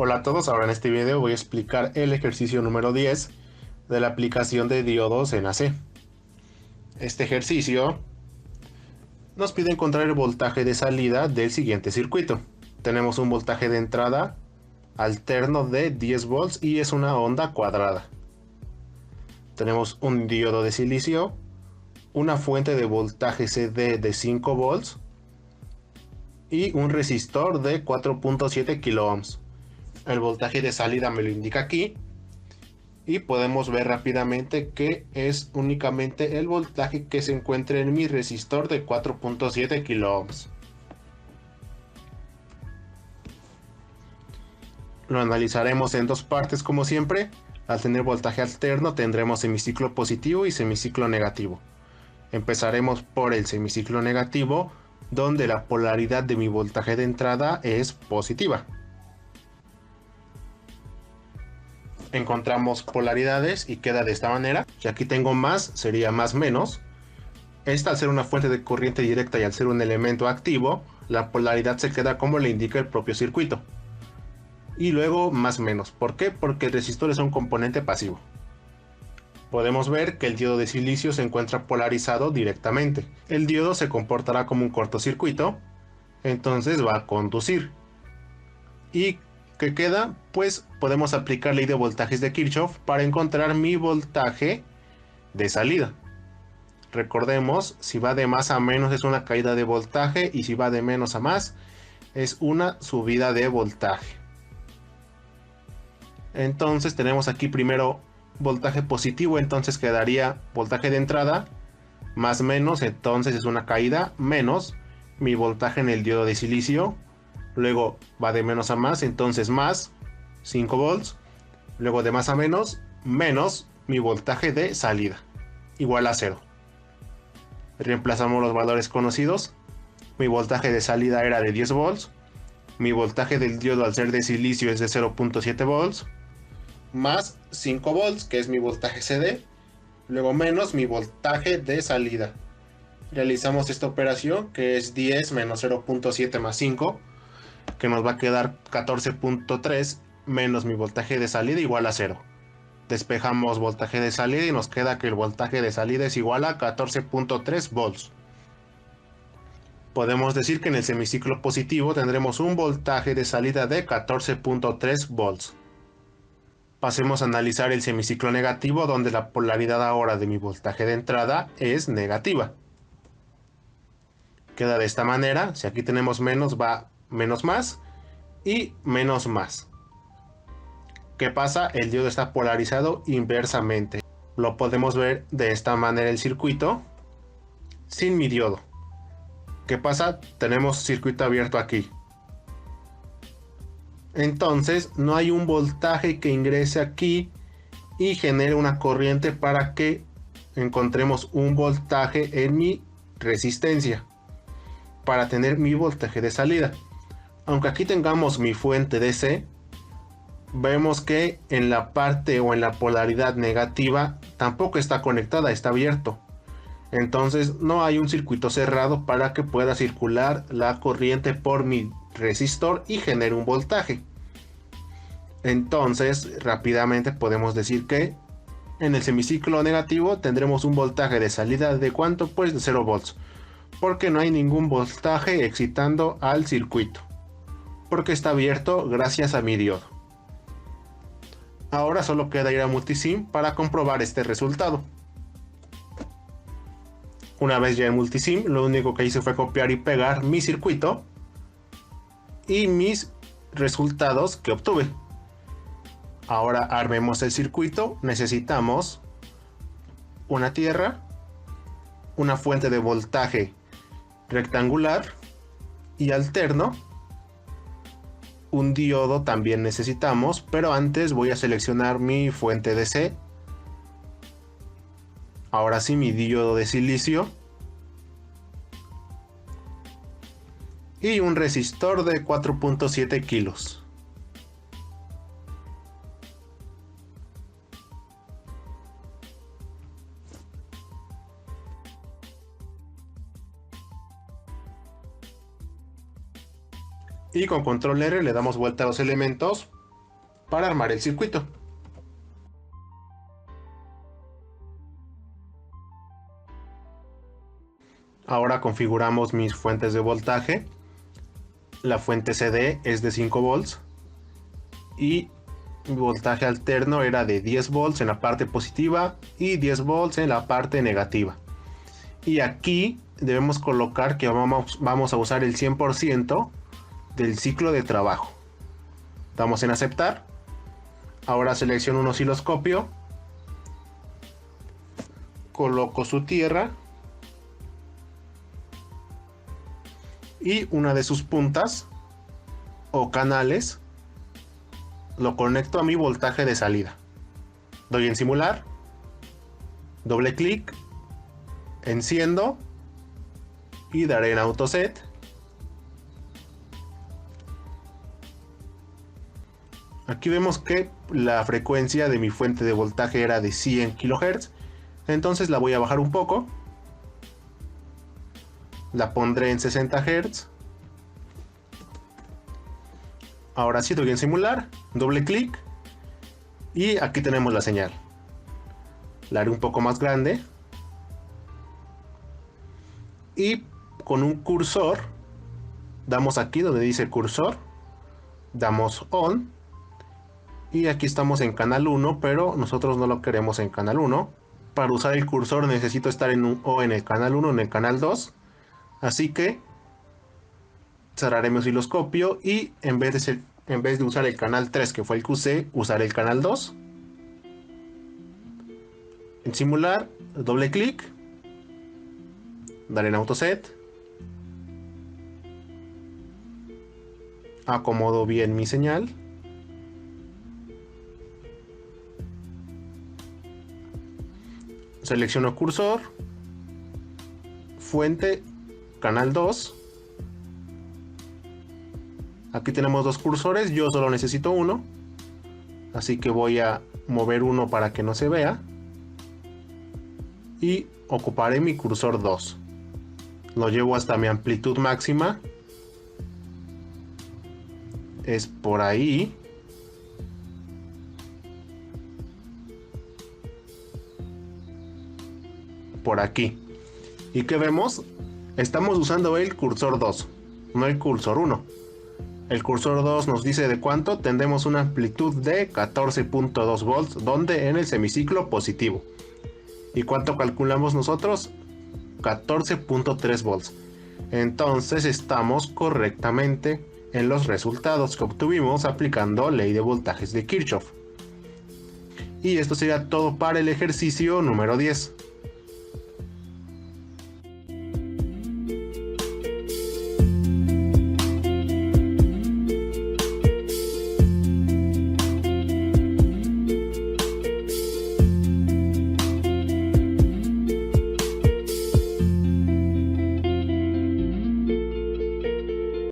Hola a todos, ahora en este video voy a explicar el ejercicio número 10 de la aplicación de diodos en AC. Este ejercicio nos pide encontrar el voltaje de salida del siguiente circuito. Tenemos un voltaje de entrada alterno de 10 volts y es una onda cuadrada. Tenemos un diodo de silicio, una fuente de voltaje CD de 5 volts y un resistor de 4.7 kiloohms. El voltaje de salida me lo indica aquí y podemos ver rápidamente que es únicamente el voltaje que se encuentra en mi resistor de 4.7 kiloohms. Lo analizaremos en dos partes como siempre. Al tener voltaje alterno tendremos semiciclo positivo y semiciclo negativo. Empezaremos por el semiciclo negativo, donde la polaridad de mi voltaje de entrada es positiva. Encontramos polaridades y queda de esta manera. Si aquí tengo más, sería más menos. Esta, al ser una fuente de corriente directa y al ser un elemento activo, la polaridad se queda como le indica el propio circuito. Y luego más menos. ¿Por qué? Porque el resistor es un componente pasivo. Podemos ver que el diodo de silicio se encuentra polarizado directamente. El diodo se comportará como un cortocircuito, entonces va a conducir. ¿Y qué queda? Pues podemos aplicar ley de voltajes de Kirchhoff para encontrar mi voltaje de salida. Recordemos, si va de más a menos es una caída de voltaje y si va de menos a más es una subida de voltaje. Entonces tenemos aquí primero voltaje positivo, entonces quedaría voltaje de entrada más menos, entonces es una caída, menos mi voltaje en el diodo de silicio. Luego va de menos a más, entonces más 5 volts. Luego de más a menos, menos mi voltaje de salida, igual a 0. Reemplazamos los valores conocidos. Mi voltaje de salida era de 10 volts. Mi voltaje del diodo al ser de silicio es de 0.7 volts. Más 5 volts, que es mi voltaje CD. Luego menos mi voltaje de salida. Realizamos esta operación, que es 10 menos 0.7 más 5. Que nos va a quedar 14.3 menos mi voltaje de salida igual a 0. Despejamos voltaje de salida y nos queda que el voltaje de salida es igual a 14.3 volts. Podemos decir que en el semiciclo positivo tendremos un voltaje de salida de 14.3 volts. Pasemos a analizar el semiciclo negativo, donde la polaridad ahora de mi voltaje de entrada es negativa. Queda de esta manera. Si aquí tenemos menos, va menos más y menos más. ¿Qué pasa? El diodo está polarizado inversamente. Lo podemos ver de esta manera el circuito sin mi diodo. ¿Qué pasa? Tenemos circuito abierto aquí. Entonces no hay un voltaje que ingrese aquí y genere una corriente para que encontremos un voltaje en mi resistencia para tener mi voltaje de salida. Aunque aquí tengamos mi fuente DC, vemos que en la parte o en la polaridad negativa tampoco está conectada, está abierto. Entonces no hay un circuito cerrado para que pueda circular la corriente por mi resistor y genere un voltaje. Entonces rápidamente podemos decir que en el semiciclo negativo tendremos un voltaje de salida de ¿cuánto? Pues de 0 volts. Porque no hay ningún voltaje excitando al circuito. Porque está abierto gracias a mi diodo. Ahora solo queda ir a Multisim para comprobar este resultado. Una vez ya en Multisim, lo único que hice fue copiar y pegar mi circuito y mis resultados que obtuve. Ahora armemos el circuito. Necesitamos una tierra, una fuente de voltaje rectangular y alterno. Un diodo también necesitamos, pero antes voy a seleccionar mi fuente DC. Ahora sí, mi diodo de silicio. Y un resistor de 4.7 kilos. Y con control R le damos vuelta a los elementos para armar el circuito. Ahora configuramos mis fuentes de voltaje. La fuente CD es de 5 volts y mi voltaje alterno era de 10 volts en la parte positiva y 10 volts en la parte negativa. Y aquí debemos colocar que vamos a usar el 100% del ciclo de trabajo. Damos en aceptar. Ahora selecciono un osciloscopio, coloco su tierra y una de sus puntas o canales lo conecto a mi voltaje de salida. Doy en simular, doble clic, enciendo y daré en autoset. Aquí vemos que la frecuencia de mi fuente de voltaje era de 100 kHz, entonces la voy a bajar un poco. La pondré en 60 Hz. Ahora sí doy en simular, doble clic y aquí tenemos la señal. La haré un poco más grande y con un cursor damos aquí donde dice cursor, damos on y aquí estamos en canal 1, pero nosotros no lo queremos en canal 1. Para usar el cursor necesito estar o en el canal 1 o en el canal 2, así que cerraré mi osciloscopio y en vez de usar el canal 3 que fue el que usé, usaré el canal 2. En simular, doble clic, daré en autoset, acomodo bien mi señal, selecciono cursor, fuente, canal 2. Aquí tenemos dos cursores, yo solo necesito uno, así que voy a mover uno para que no se vea y ocuparé mi cursor 2. Lo llevo hasta mi amplitud máxima, es por ahí. Por aquí. ¿Y qué vemos? Estamos usando el cursor 2, no el cursor 1. El cursor 2 nos dice de cuánto tendremos una amplitud de 14.2 volts, donde en el semiciclo positivo. ¿Y cuánto calculamos nosotros? 14.3 volts. Entonces estamos correctamente en los resultados que obtuvimos aplicando ley de voltajes de Kirchhoff. Y esto sería todo para el ejercicio número 10.